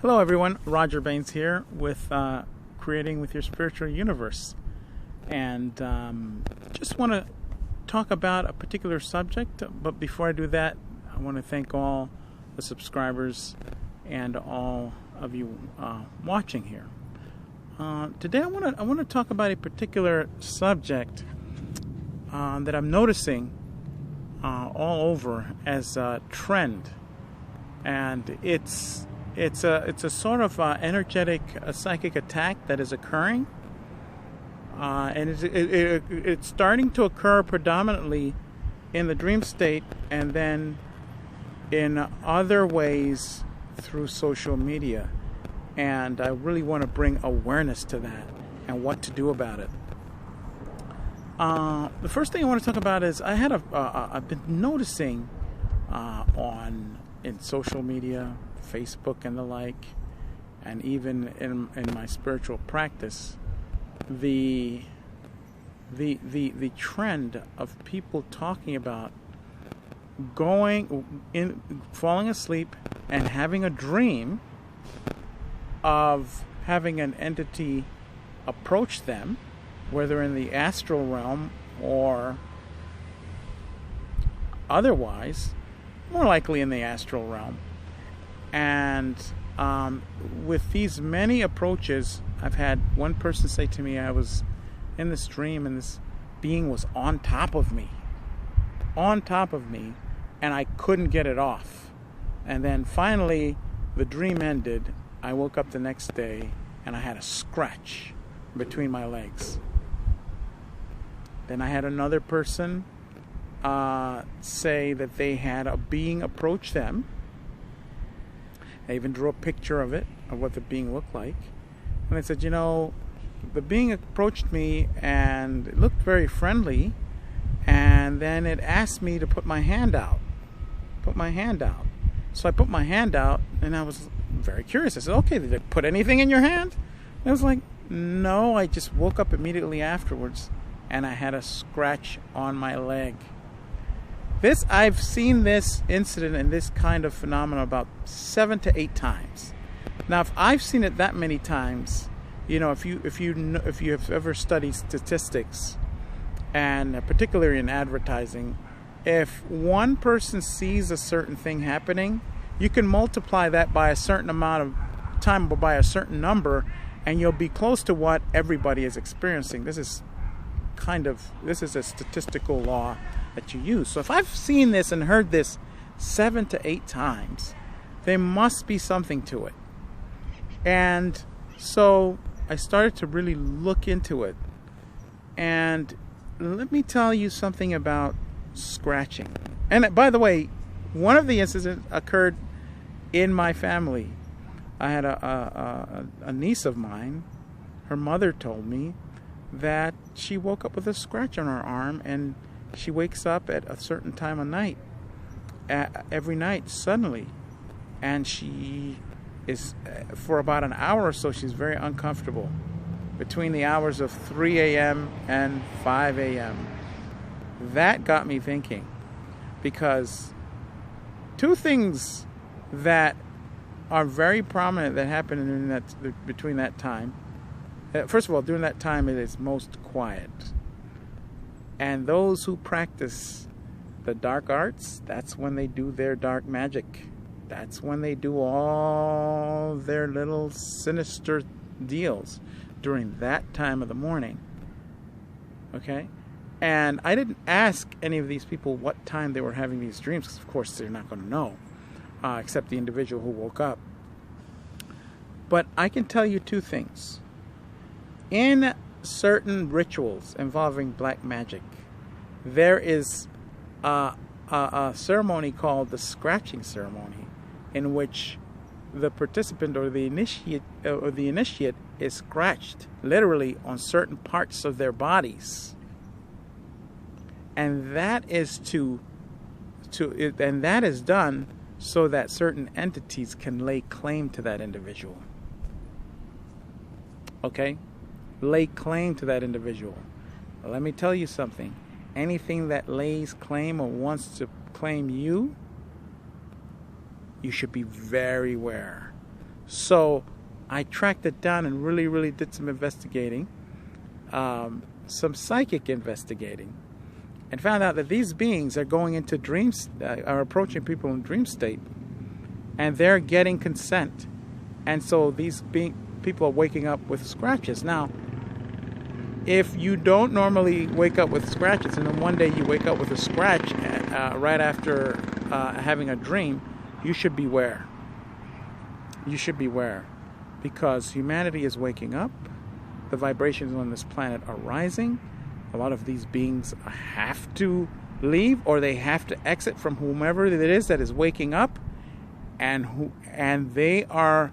Hello everyone, Roger Baines here with Creating with Your Spiritual Universe, and just want to talk about a particular subject, but before I do that, I want to thank all the subscribers and all of you watching here. Today I want to talk about a particular subject that I'm noticing all over as a trend, and it's a sort of energetic psychic attack that is occurring, and it's starting to occur predominantly in the dream state, and then in other ways through social media. And I really want to bring awareness to that and what to do about it. The first thing I want to talk about is I've been noticing in social media, Facebook and the like, and even in my spiritual practice, the trend of people talking about falling asleep and having a dream of having an entity approach them, whether in the astral realm or otherwise, more likely in the astral realm. And with these many approaches, I've had one person say to me, I was in this dream and this being was on top of me, and I couldn't get it off. And then finally the dream ended. I woke up the next day and I had a scratch between my legs. Then I had another person say that they had a being approach them. I even drew a picture of it, of what the being looked like. And I said, you know, the being approached me and it looked very friendly, and then it asked me to put my hand out. So I put my hand out, and I was very curious. I said, okay, did it put anything in your hand? And I was like, no, I just woke up immediately afterwards and I had a scratch on my leg. I've seen this incident and this kind of phenomenon about 7 to 8 times. Now, if I've seen it that many times, you know, if you have ever studied statistics, and particularly in advertising, if one person sees a certain thing happening, you can multiply that by a certain amount of time, or by a certain number, and you'll be close to what everybody is experiencing. This is a statistical law that you use. So if I've seen this and heard this 7 to 8 times, there must be something to it. And so I started to really look into it. And let me tell you something about scratching. And by the way, one of the incidents occurred in my family. I had a niece of mine. Her mother told me that she woke up with a scratch on her arm, and she wakes up at a certain time of night, every night suddenly, and she is, for about an hour or so, she's very uncomfortable between the hours of 3 a.m. and 5 a.m. That got me thinking, because two things that are very prominent that happen between that time. First of all, during that time it is most quiet. And those who practice the dark arts, that's when they do their dark magic. That's when they do all their little sinister deals during that time of the morning. Okay? And I didn't ask any of these people what time they were having these dreams, because of course they're not going to know, except the individual who woke up. But I can tell you two things. In certain rituals involving black magic, there is a ceremony called the scratching ceremony, in which the participant or the initiate is scratched literally on certain parts of their bodies, and that is that is done so that certain entities can lay claim to that individual. Okay? Lay claim to that individual. Well, let me tell you something. Anything that lays claim or wants to claim you, you should be very aware, So I tracked it down and really did some investigating, some psychic investigating, and found out that these beings are going into dreams, are approaching people in dream state, and they're getting consent. And so these people are waking up with scratches. Now, if you don't normally wake up with scratches, and then one day you wake up with a scratch right after having a dream, you should beware. You should beware, because humanity is waking up. The vibrations on this planet are rising. A lot of these beings have to leave, or they have to exit from whomever it is that is waking up, and they are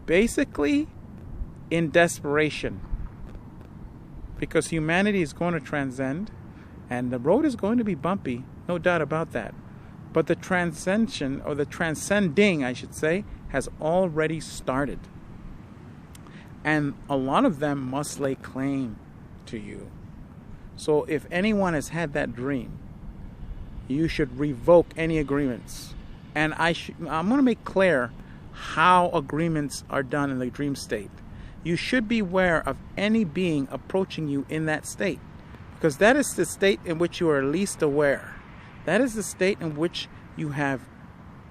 basically in desperation, because humanity is going to transcend, and the road is going to be bumpy, no doubt about that. But the transcension, or the transcending, I should say, has already started. And a lot of them must lay claim to you. So if anyone has had that dream, you should revoke any agreements. And I'm going to make clear how agreements are done in the dream state. You should beware of any being approaching you in that state, because that is the state in which you are least aware. That is the state in which you have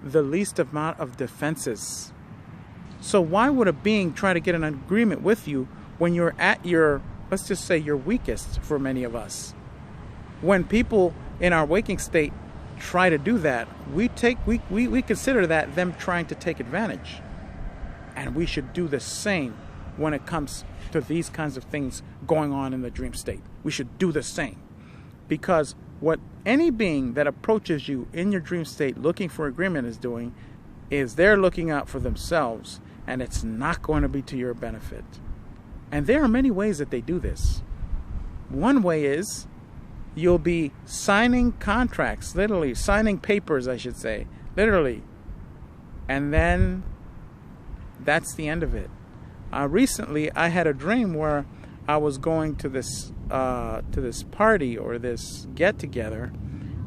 the least amount of defenses. So why would a being try to get an agreement with you when you're at your, let's just say, your weakest for many of us? When people in our waking state try to do that, we consider that them trying to take advantage. And we should do the same when it comes to these kinds of things going on in the dream state. We should do the same. Because what any being that approaches you in your dream state looking for agreement is doing is they're looking out for themselves, and it's not going to be to your benefit. And there are many ways that they do this. One way is you'll be signing contracts, literally signing papers, I should say, literally, and then that's the end of it. Recently, I had a dream where I was going to this party or this get-together,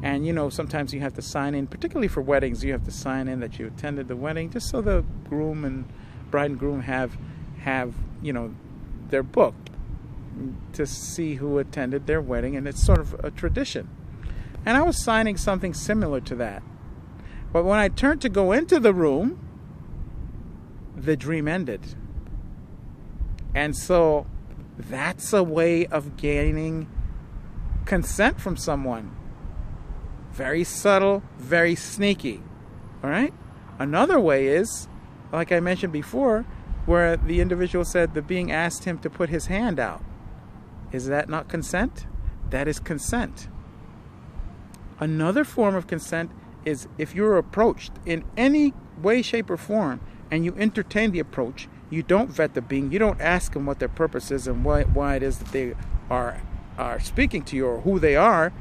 and you know, sometimes you have to sign in, particularly for weddings, you have to sign in that you attended the wedding, just so the groom and bride and groom have you know, their book to see who attended their wedding, and it's sort of a tradition. And I was signing something similar to that, but when I turned to go into the room, the dream ended. And so that's a way of gaining consent from someone. Very subtle, very sneaky. All right? Another way is, like I mentioned before, where the individual said the being asked him to put his hand out. Is that not consent? That is consent. Another form of consent is if you're approached in any way, shape, or form, and you entertain the approach. You don't vet the being. You don't ask them what their purpose is and why it is that they are speaking to you, or who they are,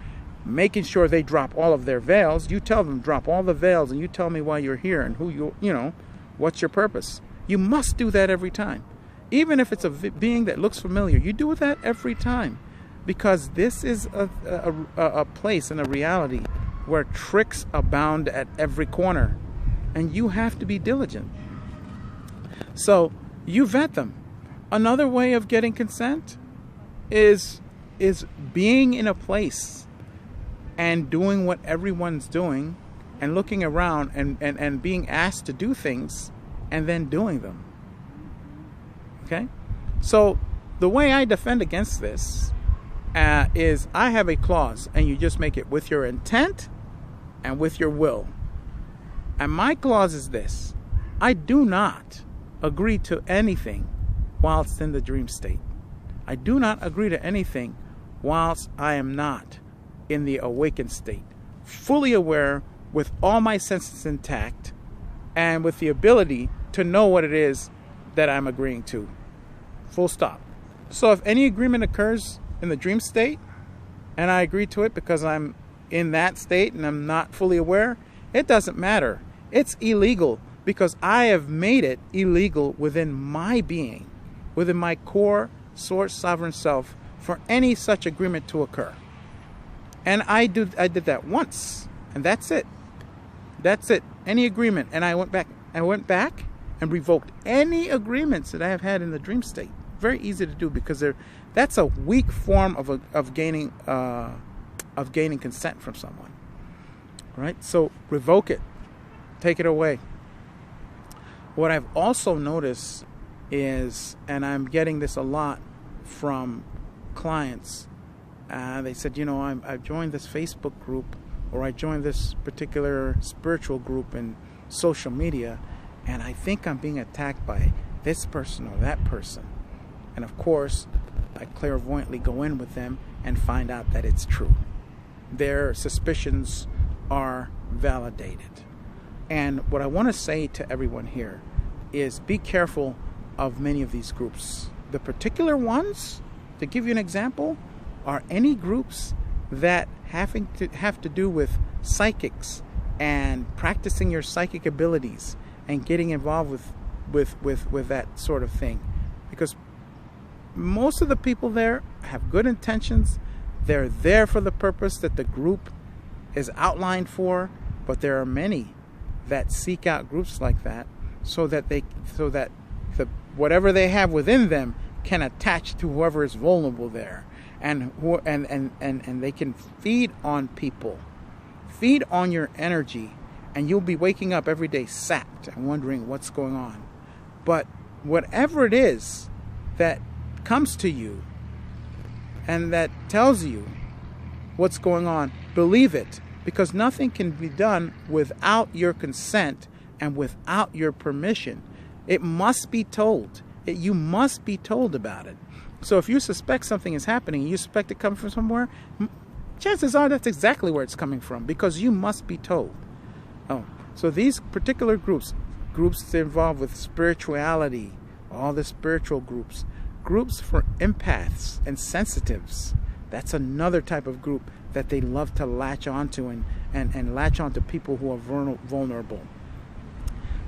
making sure they drop all of their veils. You tell them, drop all the veils, and you tell me why you're here and who you know, what's your purpose. You must do that every time. Even if it's a being that looks familiar, you do that every time, because this is a place and a reality where tricks abound at every corner, and you have to be diligent. So you vet them. Another way of getting consent is being in a place and doing what everyone's doing, and looking around and being asked to do things and then doing them. Okay? So the way I defend against this is I have a clause, and you just make it with your intent and with your will. And my clause is this: I do not agree to anything whilst in the dream state. I do not agree to anything whilst I am not in the awakened state, fully aware, with all my senses intact, and with the ability to know what it is that I'm agreeing to. Full stop. So if any agreement occurs in the dream state, and I agree to it because I'm in that state and I'm not fully aware, it doesn't matter. It's illegal, because I have made it illegal within my being, within my core, source, sovereign self, for any such agreement to occur. And I did that once, and that's it. That's it. Any agreement. And I went back and and revoked any agreements that I have had in the dream state. Very easy to do, because that's a weak form of gaining consent from someone. Right? So revoke it. Take it away. What I've also noticed is, and I'm getting this a lot from clients, they said, I've joined this Facebook group, or I joined this particular spiritual group in social media, and I think I'm being attacked by this person or that person. And of course, I clairvoyantly go in with them and find out that it's true. Their suspicions are validated. And what I want to say to everyone here is be careful of many of these groups. The particular ones, to give you an example, are any groups that have to do with psychics and practicing your psychic abilities and getting involved with that sort of thing. Because most of the people there have good intentions. They're there for the purpose that the group is outlined for, but there are many that seek out groups like that so that whatever they have within them can attach to whoever is vulnerable there, and they can feed on people, feed on your energy, and you'll be waking up every day sapped and wondering what's going on. But whatever it is that comes to you and that tells you what's going on, believe it, because nothing can be done without your consent and without your permission. It must be told. You must be told about it. So if you suspect something is happening, you suspect it coming from somewhere, chances are that's exactly where it's coming from, because you must be told. So these particular groups involved with spirituality, all the spiritual groups for empaths and sensitives, that's another type of group that they love to latch onto and latch onto people who are vulnerable.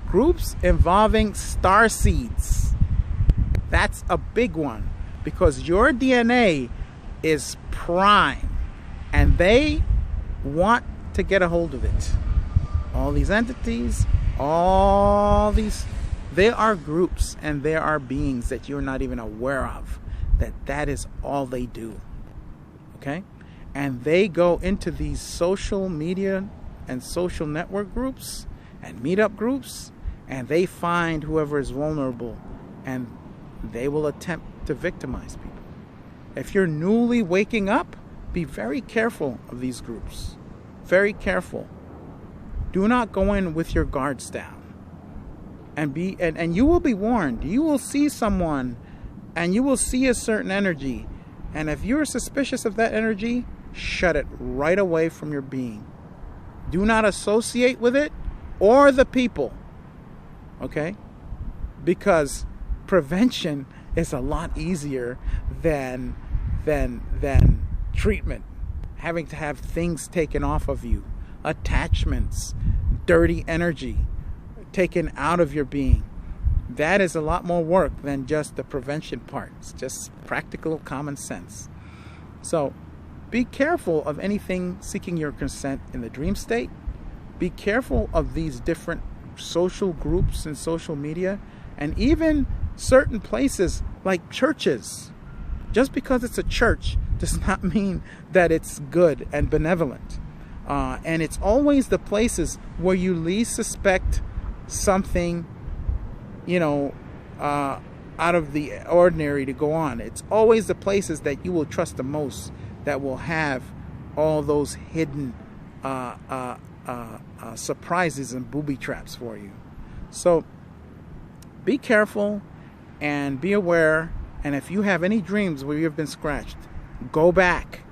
Groups involving star seeds, that's a big one, because your DNA is prime and they want to get a hold of it. All these entities, they are groups and they are beings that you're not even aware of, that is all they do. Okay? And they go into these social media and social network groups and meetup groups, and they find whoever is vulnerable, and they will attempt to victimize people. If you're newly waking up, be very careful of these groups. Very careful. Do not go in with your guards down. And you will be warned. You will see someone and you will see a certain energy. And if you're suspicious of that energy, shut it right away from your being. Do not associate with it or the people. Okay? Because prevention is a lot easier than treatment. Having to have things taken off of you, attachments, dirty energy taken out of your being. That is a lot more work than just the prevention part. It's just practical common sense. So be careful of anything seeking your consent in the dream state. Be careful of these different social groups and social media, and even certain places like churches. Just because it's a church does not mean that it's good and benevolent. And it's always the places where you least suspect something, out of the ordinary to go on. It's always the places that you will trust the most that will have all those hidden surprises and booby traps for you. So be careful and be aware. And if you have any dreams where you've been scratched, go back,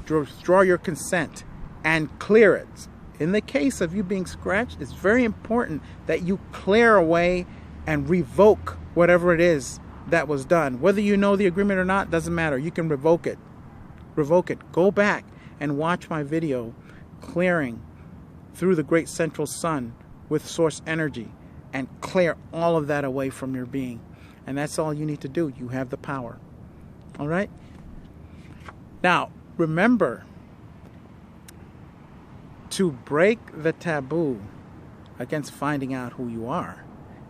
draw your consent, and clear it. In the case of you being scratched, it's very important that you clear away and revoke whatever it is that was done. Whether you know the agreement or not, doesn't matter. You can revoke it. Revoke it. Go back and watch my video clearing through the great central sun with source energy and clear all of that away from your being. And that's all you need to do. You have the power. All right? Now, remember to break the taboo against finding out who you are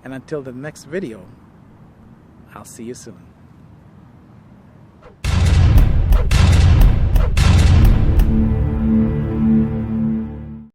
And until the next video, I'll see you soon.